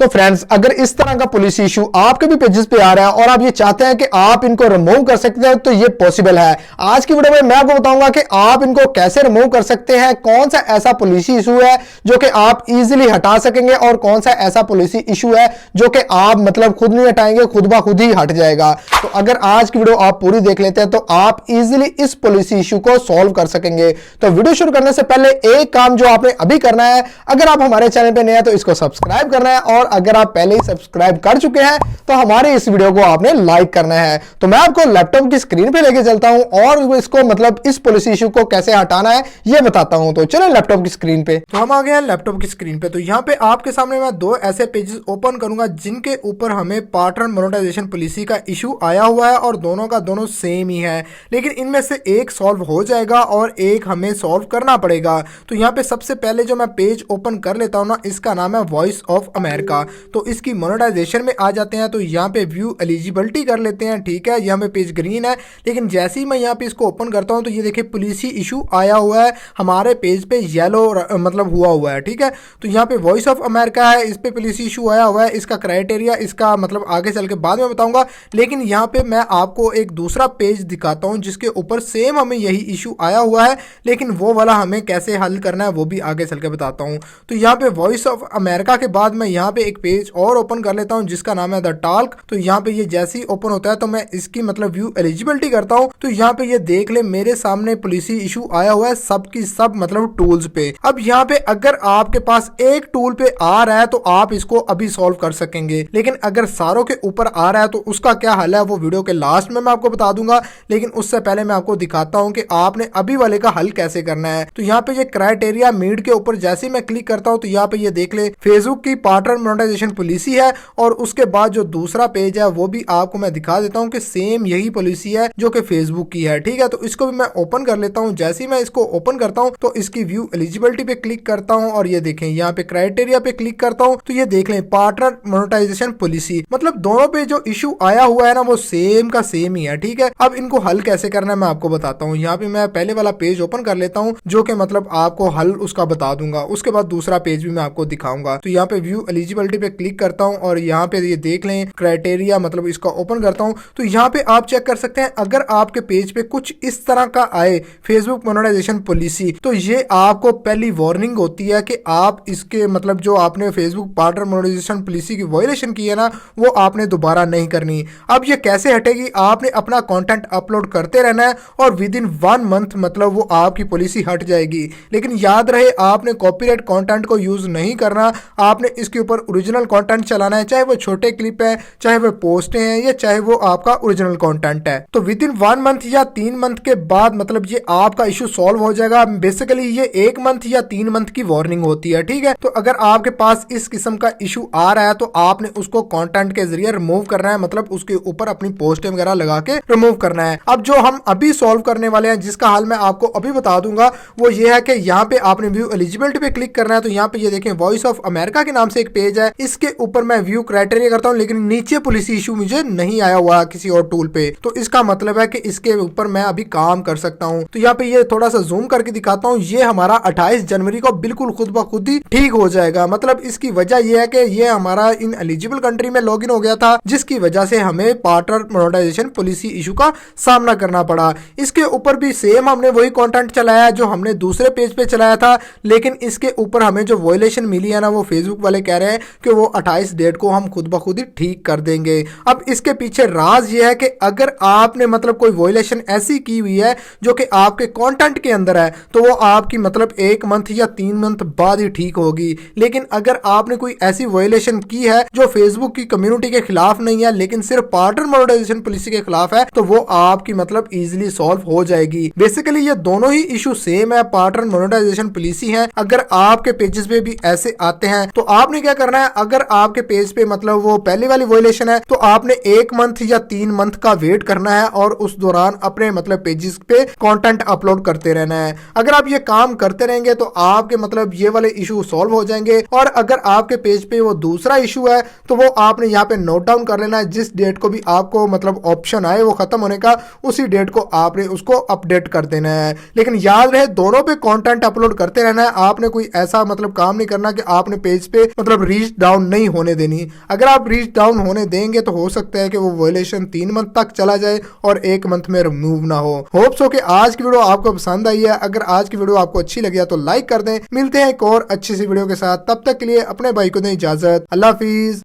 तो फ्रेंड्स, अगर इस तरह का पॉलिसी इशू आपके भी पेजेस पे आ रहा है और आप ये चाहते हैं कि आप इनको रिमूव कर सकते हैं, तो ये पॉसिबल है। आज की वीडियो में मैं आपको बताऊंगा कि आप इनको कैसे रिमूव कर सकते हैं, कौन सा ऐसा पॉलिसी इशू है जो कि आप इजीली हटा सकेंगे और कौन सा ऐसा पॉलिसी इशू है जो कि आप मतलब खुद नहीं हटाएंगे, खुद ब खुद ही हट जाएगा। तो अगर आज की वीडियो आप पूरी देख लेते हैं तो आप इजीली इस पॉलिसी इशू को सॉल्व कर सकेंगे। तो वीडियो शुरू करने से पहले एक काम जो आपने अभी करना है, अगर आप हमारे चैनल पे नए हैं तो इसको सब्सक्राइब करना है, और अगर आप पहले ही सब्सक्राइब कर चुके हैं तो हमारे इस वीडियो को आपने लाइक करना है। तो मैं आपको लैपटॉप की स्क्रीन पे लेके चलता हूं और इसको मतलब इस पॉलिसी इशू को कैसे हटाना है ये बताता हूं। तो चलो लैपटॉप की स्क्रीन पे। तो हम आ गए हैं लैपटॉप की स्क्रीन पे। तो यहाँ पे आपके सामने मैं दो ऐसे पेजेस ओपन करूंगा जिनके ऊपर हमें पार्टनर मोनेटाइजेशन पॉलिसी का इशू आया हुआ है और दोनों का दोनों सेम ही है, लेकिन इनमें से एक सॉल्व हो जाएगा और एक हमें सॉल्व करना पड़ेगा। तो यहाँ पे सबसे पहले जो मैं पेज ओपन कर लेता हूँ ना, इसका नाम है वॉइस ऑफ अमेरिका। तो इसकी मोनेटाइजेशन में आ जाते हैं। तो यहाँ पे व्यू एलिजिबिलिटी कर लेते हैं, ठीक है। यहाँ पे पेज ग्रीन है, लेकिन जैसे ही मैं यहाँ पे इसको ओपन करता हूँ तो ये देखिए पॉलिसी इशू आया हुआ है, हमारे पेज पे येलो मतलब हुआ है, ठीक है। तो यहाँ पे वॉइस ऑफ अमेरिका है, इस पे पॉलिसी इशू आया हुआ है। इसका क्राइटेरिया इसका मतलब आगे चल के बाद में बताऊंगा, लेकिन यहाँ पे मैं आपको एक दूसरा पेज दिखाता हूँ जिसके ऊपर सेम हमें यही इशू आया हुआ है, लेकिन वो वाला हमें कैसे हल करना है वो भी आगे चल के बताता हूँ। तो यहाँ पे वॉइस ऑफ अमेरिका के बाद मैं यहाँ पे एक पेज और ओपन कर लेता हूँ जिसका नाम है द टॉक। तो यहाँ पे ये जैसे ही ओपन होता है तो मैं इसकी मतलब व्यू एलिजिबिलिटी करता हूँ। तो यहाँ पे ये देख ले मेरे सामने पॉलिसी इशू आया हुआ है सब की सब मतलब टूल्स पे। अब यहाँ पे अगर आपके पास एक टूल पे आ रहा है तो आप इसको अभी सॉल्व कर सकेंगे, लेकिन अगर सारों के ऊपर आ रहा है तो उसका क्या हल है वो वीडियो के लास्ट में मैं आपको बता दूंगा। लेकिन उससे पहले मैं आपको दिखाता हूँ कि आपने अभी वाले का हल कैसे करना है। तो यहाँ पे ये क्राइटेरिया मीड के ऊपर जैसे ही मैं क्लिक करता हूँ तो यहाँ पे ये देख ले फेसबुक की पार्टनर मोनेटाइजेशन पॉलिसी है, और उसके बाद जो दूसरा पेज है वो भी आपको मैं दिखा देता हूँ कि सेम यही पॉलिसी है जो कि फेसबुक की है, ठीक है। तो इसको भी मैं ओपन कर लेता हूँ। जैसे ही मैं इसको ओपन करता हूँ तो इसकी व्यू एलिजिबिलिटी पे क्लिक करता हूँ और ये देखें यहाँ पे क्राइटेरिया पे क्लिक करता हूँ तो ये देख लें पार्टनर मोनेटाइजेशन पॉलिसी, मतलब दोनों पे जो इशू आया हुआ है ना वो सेम का सेम ही है, ठीक है। अब इनको हल कैसे करना है मैं आपको बताता हूँ। यहाँ पे मैं पहले वाला पेज ओपन कर लेता हूँ जो कि मतलब आपको हल उसका बता दूंगा, उसके बाद दूसरा पेज भी मैं आपको दिखाऊंगा। तो यहाँ पे व्यू एलिजिबिलिटी पे क्लिक करता हूँ और यहाँ पे ये देख लें क्राइटेरिया मतलब इसका ओपन करता हूँ। तो यहाँ पे आप चेक कर सकते हैं अगर आपके पेज पे कुछ इस तरह का आए फेसबुक मोनेटाइजेशन पॉलिसी, तो ये आपको पहली वार्निंग होती है कि आप इसके मतलब जो आपने फेसबुक पार्टनर मोनेटाइजेशन पॉलिसी की वायलेशन की है ना वो आपने दोबारा नहीं करनी। अब ये कैसे हटेगी, आपने अपना कंटेंट अपलोड करते रहना है और विद इन 1 मंथ मतलब वो आपकी पॉलिसी हट जाएगी। लेकिन याद रहे आपने कॉपीराइट कंटेंट को यूज नहीं करना, आपने इसके ऊपर ओरिजिनल कंटेंट चलाना है, चाहे वो छोटे क्लिप है, चाहे वो पोस्ट हैं, या चाहे वो आपका ओरिजिनल कंटेंट है। तो विद इन 1 मंथ या 3 मंथ के बाद मतलब ये आपका इशू सॉल्व हो जाएगा। बेसिकली ये 1 मंथ या 3 मंथ की वार्निंग होती है, ठीक है। तो अगर आपके पास इस किस्म का इशू आ रहा है तो आपने उसको कंटेंट के जरिए रिमूव करना है, मतलब उसके ऊपर अपनी पोस्ट वगैरह लगा के रिमूव करना है। अब जो हम अभी सॉल्व करने वाले हैं जिसका हल मैं आपको अभी बता दूंगा वो ये है कि यहाँ पे आपने व्यू एलिजिबिलिटी पे क्लिक करना है। तो यहाँ पे ये देखें वॉइस ऑफ अमेरिका के नाम से एक पेज है, इसके ऊपर मैं व्यू क्राइटेरिया करता हूँ लेकिन नीचे पॉलिसी इशू मुझे नहीं आया हुआ किसी और टूल पे। तो इसका मतलब है कि इसके ऊपर मैं अभी काम कर सकता हूँ। तो यहाँ पे ये थोड़ा सा जूम करके दिखाता हूँ, ये हमारा 28 जनवरी को बिल्कुल खुद ब खुद ही ठीक हो जाएगा। मतलब इसकी वजह यह है कि ये हमारा इन एलिजिबल कंट्री में लॉगिन हो गया था, जिसकी वजह से हमें पार्टनर मोनेटाइजेशन पॉलिसी इशू का सामना करना पड़ा। इसके ऊपर भी सेम हमने वही कंटेंट चलाया जो हमने दूसरे पेज पे चलाया था, लेकिन इसके ऊपर हमें जो वायलेशन मिली है ना वो फेसबुक वाले कह रहे हैं कि वो 28 डेट को हम खुद ब खुद ही ठीक कर देंगे। अब इसके पीछे राज ये है कि अगर आपने मतलब कोई वायलेशन ऐसी की हुई है जो कि आपके कंटेंट के अंदर है तो वो आपकी मतलब 1 मंथ या 3 मंथ बाद ही ठीक होगी। लेकिन अगर आपने कोई ऐसी वायलेशन की है जो फेसबुक की कम्युनिटी के खिलाफ नहीं है लेकिन सिर्फ पार्टनर मोनेटाइजेशन पॉलिसी के खिलाफ है, तो वो आपकी मतलब इजीली सॉल्व हो जाएगी। बेसिकली ये दोनों ही इशू सेम है, पार्टनर मोनेटाइजेशन पॉलिसी है। अगर आपके पेजेस पे भी ऐसे आते हैं तो आपने क्या करना है, अगर आपके पेज पे मतलब वो पहले वाली वायलेशन है तो आपने 1 मंथ या 3 मंथ का वेट करना है और उस दौरान अपने मतलब पेजेस पे कंटेंट अपलोड करते रहना है। अगर आप ये काम करते रहेंगे तो आपके मतलब ये वाले इशू सॉल्व हो जाएंगे। और अगर आपके पेज पे वो दूसरा इशू है तो वो आपने यहाँ पे नोट डाउन कर लेना है, जिस डेट को भी आपको मतलब ऑप्शन आए वो खत्म होने का उसी डेट को आपने उसको अपडेट कर देना है। लेकिन याद रहे दोनों पे कंटेंट अपलोड करते रहना है, आपने कोई ऐसा मतलब काम नहीं करना कि आपने पेज पे मतलब रीच डाउन नहीं होने देनी। अगर आप रीच डाउन होने देंगे तो हो सकता है कि वो वायलेशन 3 मंथ तक चला जाए और 1 मंथ में रिमूव ना हो। होप्स हो कि आज की वीडियो आपको पसंद आई है। अगर आज की वीडियो आपको अच्छी लगी है तो लाइक कर दें। मिलते हैं एक और अच्छी सी वीडियो के साथ, तब तक के लिए अपने भाई को दें इजाजत। अल्लाह हाफिज।